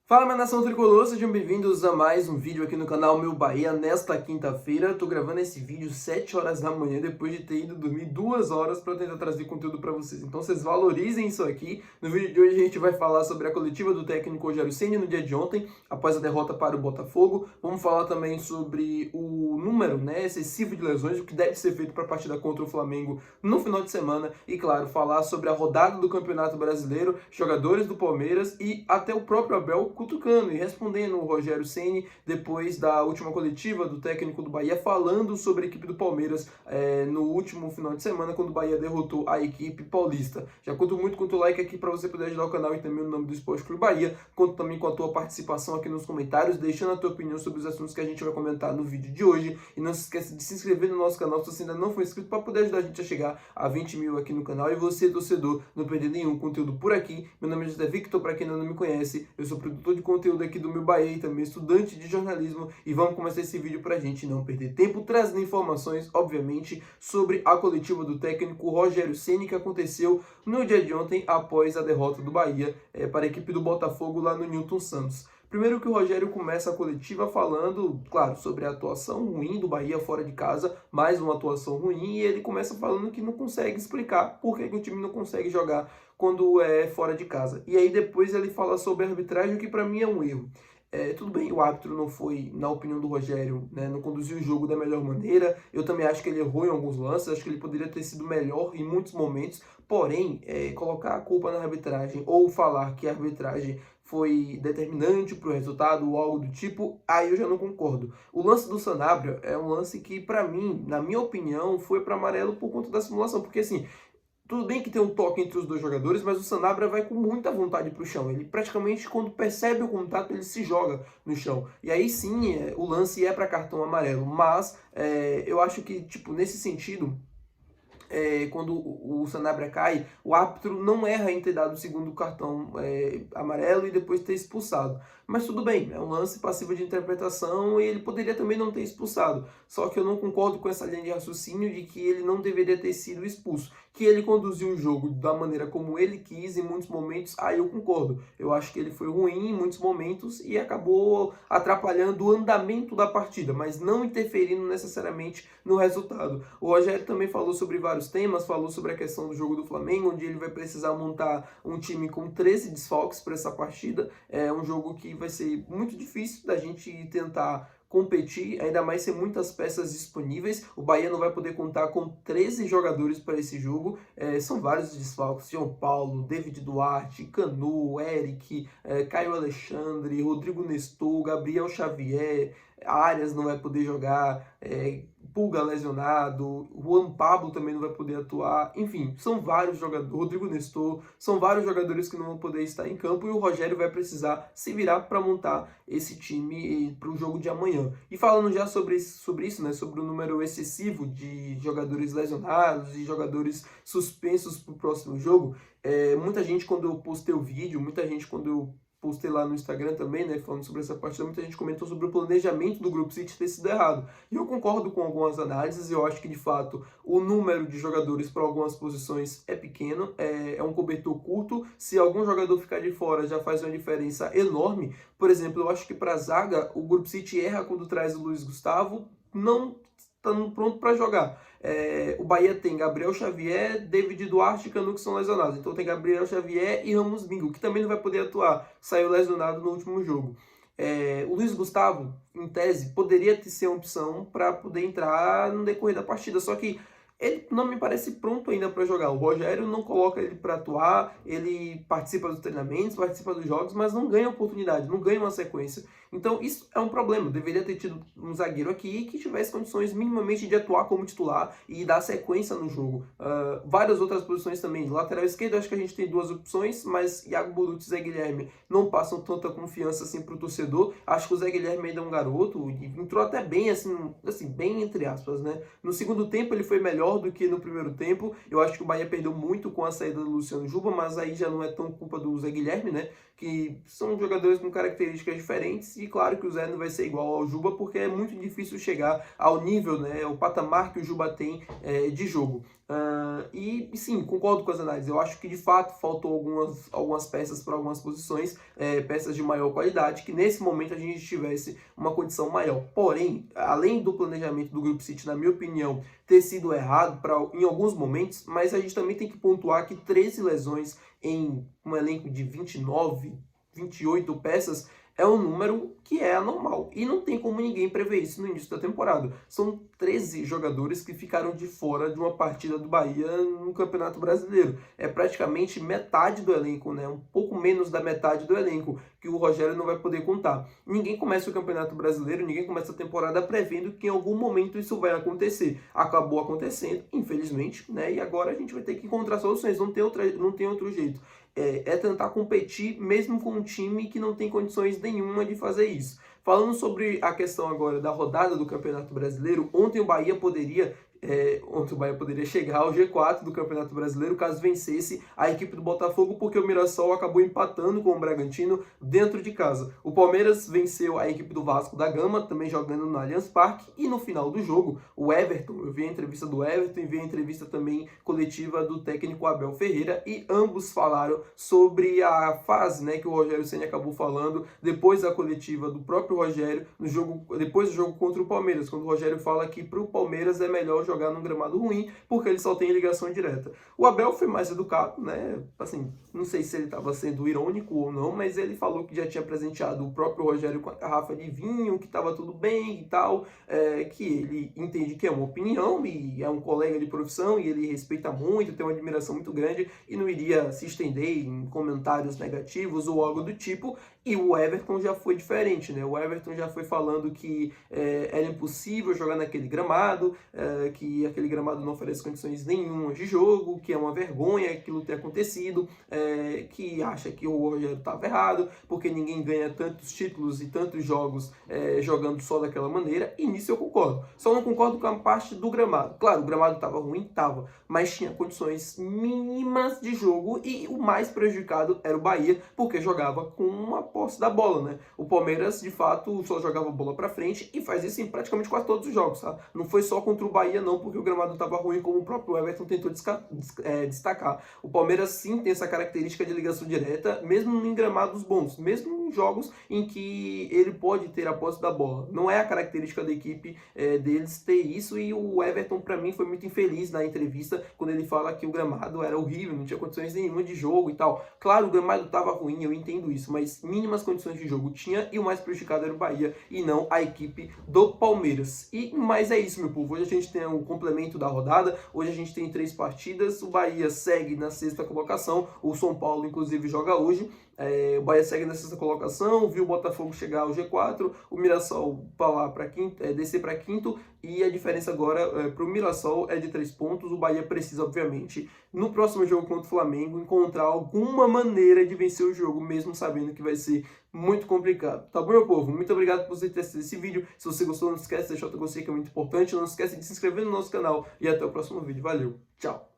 Fala, minha nação tricolor, sejam bem-vindos a mais um vídeo aqui no canal Meu Bahia nesta quinta-feira. Tô gravando esse vídeo 7 horas da manhã, depois de ter ido dormir 2 horas para tentar trazer conteúdo para vocês. Então vocês valorizem isso aqui. No vídeo de hoje a gente vai falar sobre a coletiva do técnico Rogério Ceni no dia de ontem, após a derrota para o Botafogo. Vamos falar também sobre o número, excessivo de lesões, o que deve ser feito para a partida contra o Flamengo no final de semana. E, claro, falar sobre a rodada do Campeonato Brasileiro, jogadores do Palmeiras e até o próprio Abel cutucando e respondendo o Rogério Ceni depois da última coletiva do técnico do Bahia, falando sobre a equipe do Palmeiras no último final de semana, quando o Bahia derrotou a equipe paulista. Já conto muito com o teu like aqui para você poder ajudar o canal e também o nome do Esporte Clube Bahia. Conto também com a tua participação aqui nos comentários, deixando a tua opinião sobre os assuntos que a gente vai comentar no vídeo de hoje. E não se esqueça de se inscrever no nosso canal se você ainda não for inscrito, para poder ajudar a gente a chegar a 20 mil aqui no canal. E você, torcedor, não perder nenhum conteúdo por aqui. Meu nome é José Victor, para quem ainda não me conhece, eu sou produtor de conteúdo aqui do Meu Bahia e também estudante de jornalismo, e vamos começar esse vídeo pra gente não perder tempo, trazendo informações, obviamente, sobre a coletiva do técnico Rogério Ceni, que aconteceu no dia de ontem, após a derrota do Bahia para a equipe do Botafogo lá no Newton Santos. Primeiro que o Rogério começa a coletiva falando, claro, sobre a atuação ruim do Bahia fora de casa, mais uma atuação ruim, e ele começa falando que não consegue explicar por que o time não consegue jogar quando é fora de casa. E aí depois ele fala sobre a arbitragem, o que para mim é um erro. Tudo bem, o árbitro não foi, na opinião do Rogério, não conduziu o jogo da melhor maneira. Eu também acho que ele errou em alguns lances, acho que ele poderia ter sido melhor em muitos momentos. Porém, colocar a culpa na arbitragem ou falar que a arbitragem foi determinante para o resultado ou algo do tipo, aí eu já não concordo. O lance do Sanabria é um lance que, para mim, na minha opinião, foi para amarelo por conta da simulação, porque assim, tudo bem que tem um toque entre os dois jogadores, mas o Sanabria vai com muita vontade para o chão. Ele praticamente, quando percebe o contato, ele se joga no chão. E aí sim, o lance é para cartão amarelo. Mas eu acho que, tipo, nesse sentido, quando o Sanabria cai, o árbitro não erra em ter dado o segundo cartão amarelo e depois ter expulsado. Mas tudo bem, é um lance passivo de interpretação e ele poderia também não ter expulsado. Só que eu não concordo com essa linha de raciocínio de que ele não deveria ter sido expulso. Que ele conduziu o jogo da maneira como ele quis em muitos momentos, aí eu concordo. Eu acho que ele foi ruim em muitos momentos e acabou atrapalhando o andamento da partida, mas não interferindo necessariamente no resultado. O Rogério também falou sobre vários temas, falou sobre a questão do jogo do Flamengo, onde ele vai precisar montar um time com 13 desfalques para essa partida. É um jogo que vai ser muito difícil da gente tentar competir, ainda mais sem muitas peças disponíveis. O Bahia não vai poder contar com 13 jogadores para esse jogo. São vários desfalques: João Paulo, David Duarte, Canu, Eric, Caio Alexandre, Rodrigo Nestor, Gabriel Xavier, Arias não vai poder jogar, Pulga lesionado, Juan Pablo também não vai poder atuar. Enfim, são vários jogadores, Rodrigo Nestor, são vários jogadores que não vão poder estar em campo, e o Rogério vai precisar se virar para montar esse time para o jogo de amanhã. E falando já sobre isso, sobre o número excessivo de jogadores lesionados e jogadores suspensos para o próximo jogo, muita gente, quando eu postei o vídeo, muita gente, quando eu postei lá no Instagram também, falando sobre essa partida, muita gente comentou sobre o planejamento do Grupo City ter sido errado. E eu concordo com algumas análises. Eu acho que, de fato, o número de jogadores para algumas posições é pequeno, é um cobertor curto. Se algum jogador ficar de fora, já faz uma diferença enorme. Por exemplo, eu acho que para a zaga, o Grupo City erra quando traz o Luiz Gustavo, não estando pronto para jogar. O Bahia tem Gabriel Xavier, David Duarte e Canu, que são lesionados. Então tem Gabriel Xavier e Ramos Bingo, que também não vai poder atuar, saiu lesionado no último jogo. O Luiz Gustavo, em tese, poderia ser uma opção para poder entrar no decorrer da partida, só que ele não me parece pronto ainda para jogar. O Rogério não coloca ele para atuar, ele participa dos treinamentos, participa dos jogos, mas não ganha oportunidade, não ganha uma sequência. Então isso é um problema. Deveria ter tido um zagueiro aqui que tivesse condições minimamente de atuar como titular e dar sequência no jogo. Várias outras posições também. Lateral esquerdo, acho que a gente tem duas opções, mas Iago Boruto e Zé Guilherme não passam tanta confiança assim para o torcedor. Acho que o Zé Guilherme ainda é um garoto e entrou até bem, assim bem entre aspas, No segundo tempo ele foi melhor do que no primeiro tempo. Eu acho que o Bahia perdeu muito com a saída do Luciano Juba, mas aí já não é tão culpa do Zé Guilherme, que são jogadores com características diferentes, e claro que o Zé não vai ser igual ao Juba, porque é muito difícil chegar ao nível, né, o patamar que o Juba tem de jogo. E sim, concordo com as análises. Eu acho que de fato faltou algumas peças para algumas posições, peças de maior qualidade, que nesse momento a gente tivesse uma condição maior. Porém, além do planejamento do Grupo City, na minha opinião, ter sido errado em alguns momentos, mas a gente também tem que pontuar que 13 lesões em um elenco de 29, 28 peças é um número que é anormal. E não tem como ninguém prever isso no início da temporada. São 13 jogadores que ficaram de fora de uma partida do Bahia no Campeonato Brasileiro. É praticamente metade do elenco, né? Um pouco menos da metade do elenco que o Rogério não vai poder contar. Ninguém começa o Campeonato Brasileiro, ninguém começa a temporada prevendo que em algum momento isso vai acontecer. Acabou acontecendo, infelizmente, né? E agora a gente vai ter que encontrar soluções, não tem outro jeito. É tentar competir mesmo com um time que não tem condições nenhuma de fazer isso. Falando sobre a questão agora da rodada do Campeonato Brasileiro, ontem o Bahia poderia chegar ao G4 do Campeonato Brasileiro caso vencesse a equipe do Botafogo, porque o Mirassol acabou empatando com o Bragantino dentro de casa. O Palmeiras venceu a equipe do Vasco da Gama, também jogando no Allianz Parque, e no final do jogo, o Everton, eu vi a entrevista do Everton e vi a entrevista também coletiva do técnico Abel Ferreira, e ambos falaram sobre a fase, né, que o Rogério Ceni acabou falando depois da coletiva do próprio Rogério, depois do jogo contra o Palmeiras, quando o Rogério fala que para o Palmeiras é melhor jogar num gramado ruim, porque ele só tem ligação direta. O Abel foi mais educado, né? Assim, não sei se ele estava sendo irônico ou não, mas ele falou que já tinha presenteado o próprio Rogério com a garrafa de vinho, que estava tudo bem e tal, que ele entende que é uma opinião e é um colega de profissão e ele respeita muito, tem uma admiração muito grande e não iria se estender em comentários negativos ou algo do tipo. E o Everton já foi diferente, né? O Everton já foi falando que era impossível jogar naquele gramado, que aquele gramado não oferece condições nenhumas de jogo, que é uma vergonha aquilo ter acontecido, que acha que o Rogério estava errado, porque ninguém ganha tantos títulos e tantos jogos jogando só daquela maneira, e nisso eu concordo. Só não concordo com a parte do gramado. Claro, o gramado estava ruim, estava, mas tinha condições mínimas de jogo, e o mais prejudicado era o Bahia, porque jogava com uma posse da bola, né? O Palmeiras, de fato, só jogava bola pra frente e faz isso em praticamente quase todos os jogos, tá? Não foi só contra o Bahia, não, porque o gramado estava ruim, como o próprio Everton tentou destacar. O Palmeiras, sim, tem essa característica de ligação direta, mesmo em gramados bons, mesmo em jogos em que ele pode ter a posse da bola. Não é a característica da equipe deles ter isso, e o Everton, pra mim, foi muito infeliz na entrevista, quando ele fala que o gramado era horrível, não tinha condições nenhuma de jogo e tal. Claro, o gramado estava ruim, eu entendo isso, mas mínimas condições de jogo tinha, e o mais prejudicado era o Bahia e não a equipe do Palmeiras. Mas é isso, meu povo. Hoje a gente tem o complemento da rodada, hoje a gente tem 3 partidas, o Bahia segue na 6ª colocação, o São Paulo inclusive joga hoje, o Bahia segue na 6ª colocação, viu o Botafogo chegar ao G4, o Mirassol descer para 5º, e a diferença agora para o Mirassol é de 3 pontos. O Bahia precisa, obviamente, no próximo jogo contra o Flamengo, encontrar alguma maneira de vencer o jogo, mesmo sabendo que vai ser muito complicado. Tá bom, meu povo? Muito obrigado por você ter assistido esse vídeo. Se você gostou, não esquece de deixar o teu gostei, que é muito importante. Não esquece de se inscrever no nosso canal, e até o próximo vídeo. Valeu, tchau!